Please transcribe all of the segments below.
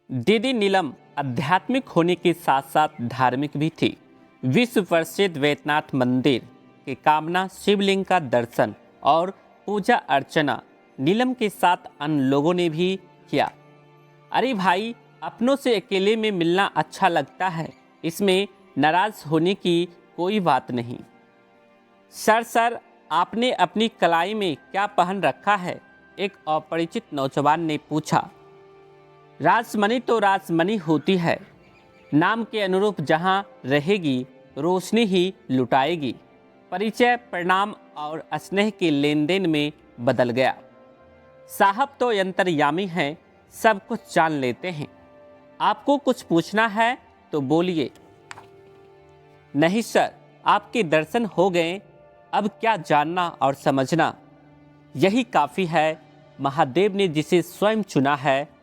दीदी नीलम आध्यात्मिक होने के साथ साथ धार्मिक भी थी। विश्व प्रसिद्ध वैद्यनाथ मंदिर के कामना शिवलिंग का दर्शन और पूजा अर्चना नीलम के साथ अन्य लोगों ने भी किया। अरे भाई, अपनों से अकेले में मिलना अच्छा लगता है, इसमें नाराज होने की कोई बात नहीं। सर आपने अपनी कलाई में क्या पहन रखा है? एक अपरिचित नौजवान ने पूछा। राजमणि तो राजमणि होती है, नाम के अनुरूप जहाँ रहेगी रोशनी ही लुटाएगी। परिचय, प्रणाम और स्नेह के लेन देन में बदल गया। साहब तो अंतर्यामी हैं, सब कुछ जान लेते हैं। आपको कुछ पूछना है तो बोलिए। नहीं सर, आपके दर्शन हो गए, अब क्या जानना और समझना, यही काफ़ी है। महादेव ने जिसे स्वयं चुना है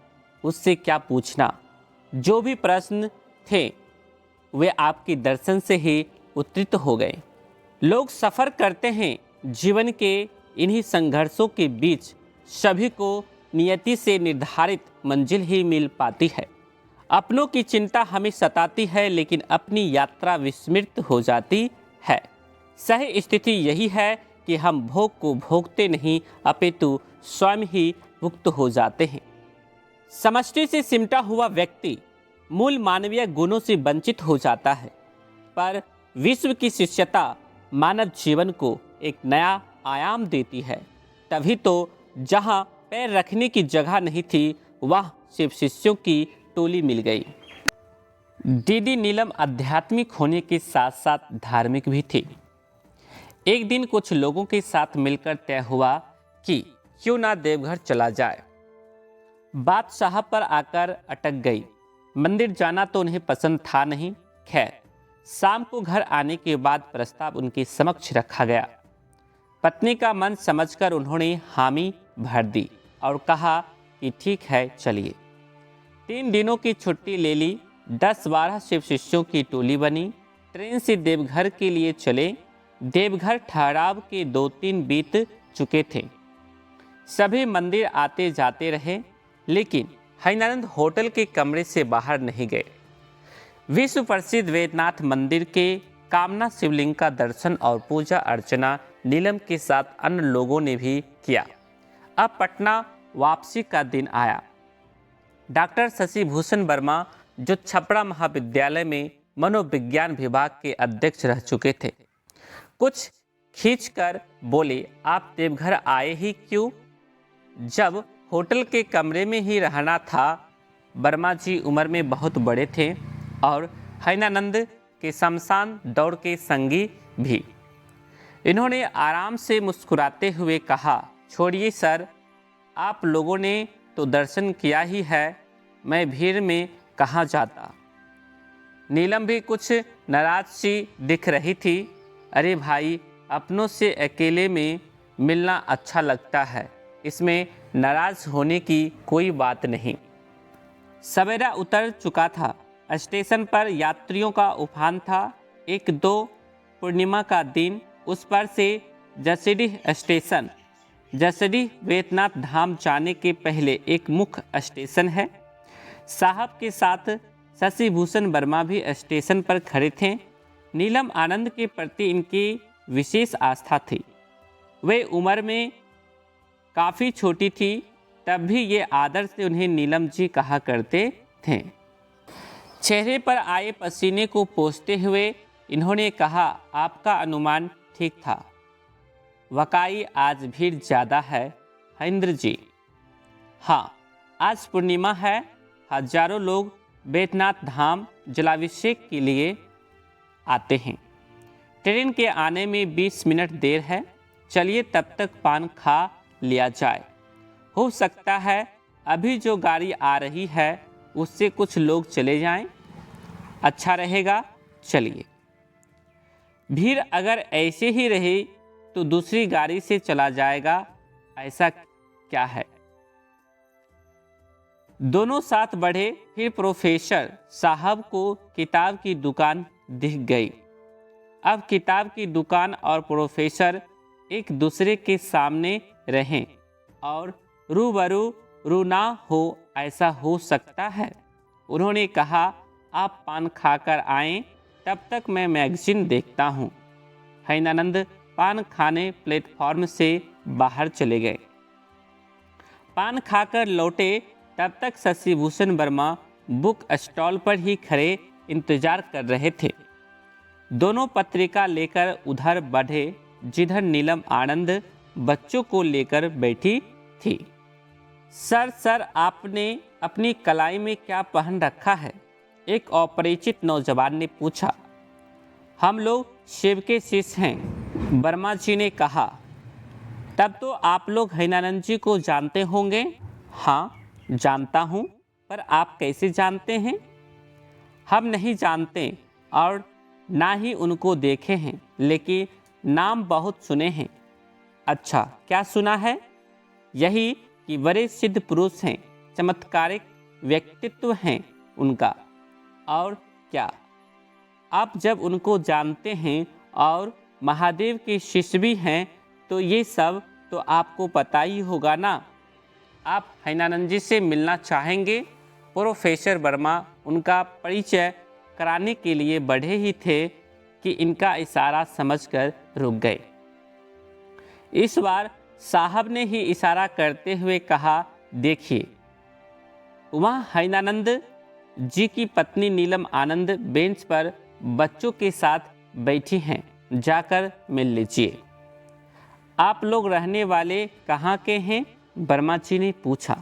उससे क्या पूछना। जो भी प्रश्न थे वे आपके दर्शन से ही उत्तरित हो गए। लोग सफ़र करते हैं, जीवन के इन्हीं संघर्षों के बीच सभी को नियति से निर्धारित मंजिल ही मिल पाती है। अपनों की चिंता हमें सताती है, लेकिन अपनी यात्रा विस्मृत हो जाती है। सही स्थिति यही है कि हम भोग को भोगते नहीं, अपितु स्वयं ही मुक्त हो जाते हैं। समष्टि से सिमटा हुआ व्यक्ति मूल मानवीय गुणों से वंचित हो जाता है, पर विश्व की शिष्यता मानव जीवन को एक नया आयाम देती है। तभी तो जहाँ पैर रखने की जगह नहीं थी, वह शिव शिष्यों की टोली मिल गई। दीदी नीलम आध्यात्मिक होने के साथ साथ धार्मिक भी थी। एक दिन कुछ लोगों के साथ मिलकर तय हुआ कि क्यों ना देवघर चला जाए। बात साहब पर आकर अटक गई। मंदिर जाना तो उन्हें पसंद था नहीं। खैर, शाम को घर आने के बाद प्रस्ताव उनके समक्ष रखा गया। पत्नी का मन समझकर उन्होंने हामी भर दी और कहा कि ठीक है, चलिए। 3 दिनों की छुट्टी ले ली। 10-12 शिव शिष्यों की टोली बनी। ट्रेन से देवघर के लिए चले। देवघर ठहराव के 2-3 बीत चुके थे। सभी मंदिर आते जाते रहे, लेकिन हैनानंद होटल के कमरे से बाहर नहीं गए। विश्व प्रसिद्ध वैद्यनाथ मंदिर के कामना शिवलिंग का दर्शन और पूजा अर्चना नीलम के साथ अन्य लोगों ने भी किया। अब पटना वापसी का दिन आया। डॉक्टर शशि भूषण वर्मा, जो छपरा महाविद्यालय में मनोविज्ञान विभाग के अध्यक्ष रह चुके थे, कुछ खींचकर बोले, आप देवघर आए ही क्यों, जब होटल के कमरे में ही रहना था। वर्मा जी उम्र में बहुत बड़े थे और हैनानंद के शमशान दौड़ के संगी भी। इन्होंने आराम से मुस्कुराते हुए कहा, छोड़िए सर, आप लोगों ने तो दर्शन किया ही है, मैं भीड़ में कहाँ जाता। नीलम भी कुछ नाराज सी दिख रही थी। अरे भाई, अपनों से अकेले में मिलना अच्छा लगता है, इसमें नाराज होने की कोई बात नहीं। सवेरा उतर चुका था। स्टेशन पर यात्रियों का उफान था। 1-2 पूर्णिमा का दिन, उस पर से जसीडीह स्टेशन, जसीडीह वैद्यनाथ धाम जाने के पहले एक मुख्य स्टेशन है। साहब के साथ शशि भूषण वर्मा भी स्टेशन पर खड़े थे। नीलम आनंद के प्रति इनकी विशेष आस्था थी। वे उम्र में काफ़ी छोटी थी, तब भी ये आदर से उन्हें नीलम जी कहा करते थे। चेहरे पर आए पसीने को पोंछते हुए इन्होंने कहा, आपका अनुमान ठीक था, वाकई आज भीड़ ज़्यादा है इंद्र जी। हाँ, आज पूर्णिमा है। हजारों लोग वैद्यनाथ धाम जलाभिषेक के लिए आते हैं। ट्रेन के आने में 20 मिनट देर है। चलिए तब तक पान खा लिया जाए। हो सकता है अभी जो गाड़ी आ रही है उससे कुछ लोग चले जाएं, अच्छा रहेगा। चलिए। भीड़ अगर ऐसे ही रही तो दूसरी गाड़ी से चला जाएगा, ऐसा क्या है। दोनों साथ बढ़े। फिर प्रोफेसर साहब को किताब की दुकान दिख गई। अब किताब की दुकान और प्रोफेसर एक दूसरे के सामने रहें और रूबरू रू ना हो, ऐसा हो सकता है। उन्होंने कहा, आप पान खाकर आएं, तब तक मैं मैगजीन देखता हूँ। हैनानंद पान खाने प्लेटफॉर्म से बाहर चले गए। पान खाकर लौटे तब तक शशिभूषण वर्मा बुक स्टॉल पर ही खड़े इंतजार कर रहे थे। दोनों पत्रिका लेकर उधर बढ़े जिधर नीलम आनंद बच्चों को लेकर बैठी थी। सर आपने अपनी कलाई में क्या पहन रखा है? एक अपरिचित नौजवान ने पूछा। हम लोग शिव के शिष्य हैं, वर्मा जी ने कहा। तब तो आप लोग हैनानंद जी को जानते होंगे? हाँ, जानता हूँ, पर आप कैसे जानते हैं? हम नहीं जानते और ना ही उनको देखे हैं, लेकिन नाम बहुत सुने हैं। अच्छा, क्या सुना है? यही कि बड़े सिद्ध पुरुष हैं, चमत्कारिक व्यक्तित्व हैं उनका। और क्या? आप जब उनको जानते हैं और महादेव के शिष्य भी हैं, तो ये सब तो आपको पता ही होगा ना। आप हैनानंद जी से मिलना चाहेंगे? प्रोफेसर वर्मा उनका परिचय कराने के लिए बढ़े ही थे कि इनका इशारा समझकर रुक गए। इस बार साहब ने ही इशारा करते हुए कहा, देखिए, वहाँ हैनानंद जी की पत्नी नीलम आनंद बेंच पर बच्चों के साथ बैठी हैं, जाकर मिल लीजिए। आप लोग रहने वाले कहाँ के हैं? वर्मा जी ने पूछा।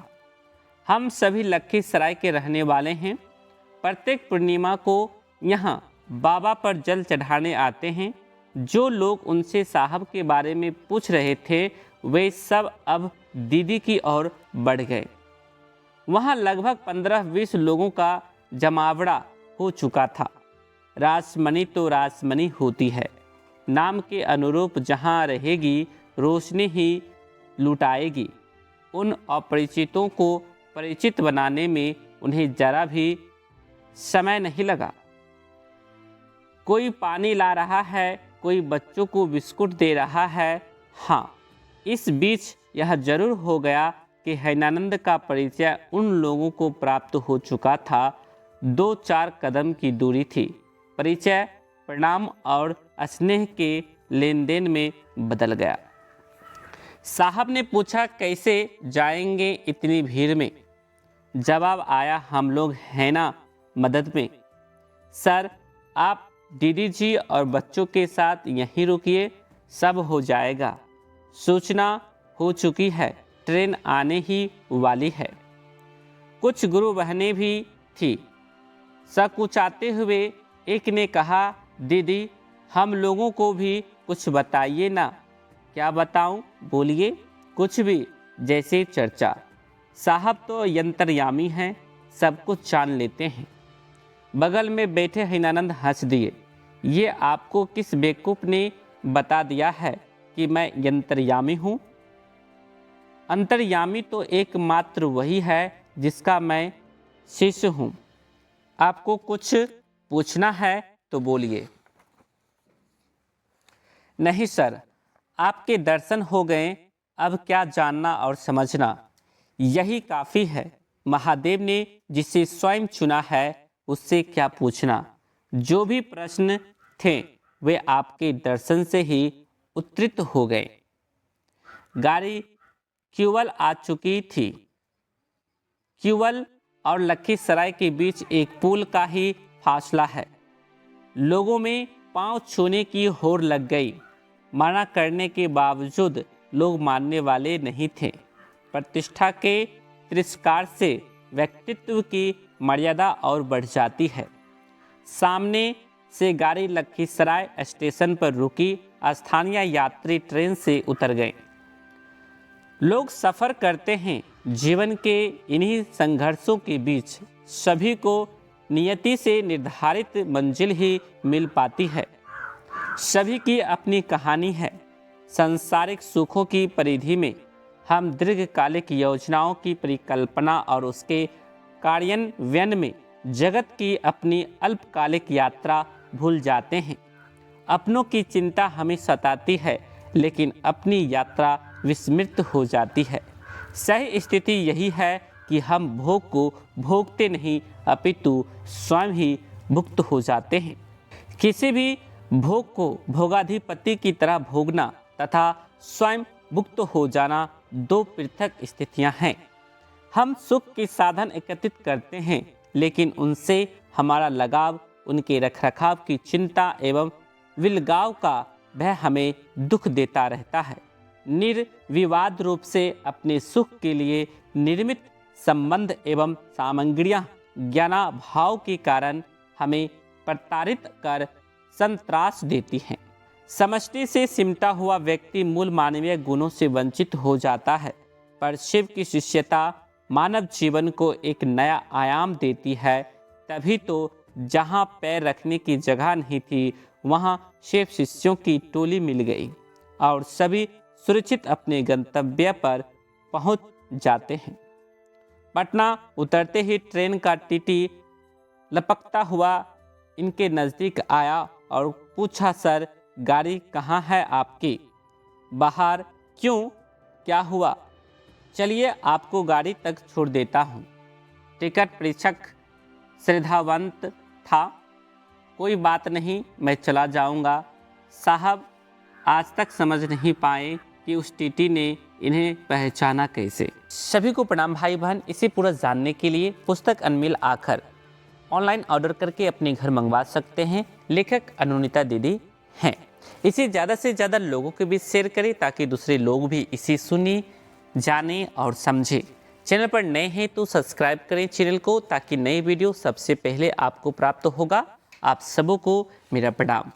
हम सभी लखीसराय के रहने वाले हैं। प्रत्येक पूर्णिमा को यहाँ बाबा पर जल चढ़ाने आते हैं। जो लोग उनसे साहब के बारे में पूछ रहे थे, वे सब अब दीदी की ओर बढ़ गए। वहाँ लगभग 15-20 लोगों का जमावड़ा हो चुका था। रासमणी तो रासमणी होती है, नाम के अनुरूप जहाँ रहेगी रोशनी ही लुटाएगी। उन अपरिचितों को परिचित बनाने में उन्हें जरा भी समय नहीं लगा। कोई पानी ला रहा है, कोई बच्चों को बिस्कुट दे रहा है। हाँ, इस बीच यह जरूर हो गया कि हैनानंद का परिचय उन लोगों को प्राप्त हो चुका था। 2-4 कदम की दूरी थी। परिचय, प्रणाम और स्नेह के लेन देन में बदल गया। साहब ने पूछा, कैसे जाएंगे इतनी भीड़ में? जवाब आया, हम लोग हैं ना मदद में। सर, आप दीदी जी और बच्चों के साथ यहीं रुकिए, सब हो जाएगा। सूचना हो चुकी है, ट्रेन आने ही वाली है। कुछ गुरु बहनें भी थी। सकुचाते हुए एक ने कहा, दीदी, हम लोगों को भी कुछ बताइए ना। क्या बताऊं? बोलिए, कुछ भी, जैसे चर्चा। साहब तो यंत्रयामी हैं, सब कुछ जान लेते हैं। बगल में बैठे हैनानंद हंस दिए। ये आपको किस बेवकूफ़ ने बता दिया है कि मैं यंत्रयामी हूँ? अंतर्यामी तो एकमात्र वही है जिसका मैं शिष्य हूँ। आपको कुछ पूछना है तो बोलिए। नहीं सर, आपके दर्शन हो गए, अब क्या जानना और समझना, यही काफ़ी है। महादेव ने जिसे स्वयं चुना है, उससे क्या पूछना। जो भी प्रश्न थे वे आपके दर्शन से ही उत्तरित हो गए। गाड़ी क्यूवल आ चुकी थी। क्यूवल और लखीसराय के बीच एक पुल का ही फासला है। लोगों में पांव छूने की होड़ लग गई। मना करने के बावजूद लोग मानने वाले नहीं थे। प्रतिष्ठा के तिरस्कार से व्यक्तित्व की मर्यादा और बढ़ जाती है। सामने से गाड़ी लखीसराय स्टेशन पर रुकी। स्थानीय यात्री ट्रेन से उतर गए। लोग सफ़र करते हैं। जीवन के इन्हीं संघर्षों के बीच सभी को नियति से निर्धारित मंजिल ही मिल पाती है। सभी की अपनी कहानी है। सांसारिक सुखों की परिधि में हम दीर्घकालिक योजनाओं की परिकल्पना और उसके कार्यान्वयन में जगत की अपनी अल्पकालिक यात्रा भूल जाते हैं। अपनों की चिंता हमें सताती है, लेकिन अपनी यात्रा विस्मृत हो जाती है। सही स्थिति यही है कि हम भोग को भोगते नहीं अपितु स्वयं ही भुक्त हो जाते हैं। किसी भी भोग को भोगाधिपति की तरह भोगना तथा स्वयं भुक्त हो जाना दो पृथक स्थितियां हैं। हम सुख के साधन एकत्रित करते हैं, लेकिन उनसे हमारा लगाव, उनके रखरखाव की चिंता एवं विलगाव का भय हमें दुख देता रहता है। निर्विवाद रूप से अपने सुख के लिए निर्मित संबंध एवं सामग्रियां ज्ञानाभाव के कारण हमें प्रताड़ित कर संत्रास देती हैं। समष्टि से सिमटा हुआ व्यक्ति मूल मानवीय गुणों से वंचित हो जाता है, पर शिव की शिष्यता मानव जीवन को एक नया आयाम देती है। तभी तो जहाँ पैर रखने की जगह नहीं थी, वहाँ शिव शिष्यों की टोली मिल गई और सभी सुरक्षित अपने गंतव्य पर पहुँच जाते हैं। पटना उतरते ही ट्रेन का टीटी लपकता हुआ इनके नज़दीक आया और पूछा, सर गाड़ी कहाँ है आपकी? बाहर। क्यों, क्या हुआ? चलिए आपको गाड़ी तक छोड़ देता हूँ। टिकट परीक्षक श्रद्धावंत था। कोई बात नहीं, मैं चला जाऊँगा। साहब आज तक समझ नहीं पाए कि उस टीटी ने इन्हें पहचाना कैसे। सभी को प्रणाम भाई बहन। इसे पूरा जानने के लिए पुस्तक अनमिल आखर ऑनलाइन ऑर्डर करके अपने घर मंगवा सकते हैं। लेखक अनुनीता दीदी हैं। इसे ज़्यादा से ज़्यादा लोगों के बीच शेयर करें ताकि दूसरे लोग भी इसे सुने, जाने और समझे। चैनल पर नए हैं तो सब्सक्राइब करें चैनल को, ताकि नई वीडियो सबसे पहले आपको प्राप्त होगा। आप सबों को मेरा प्रणाम।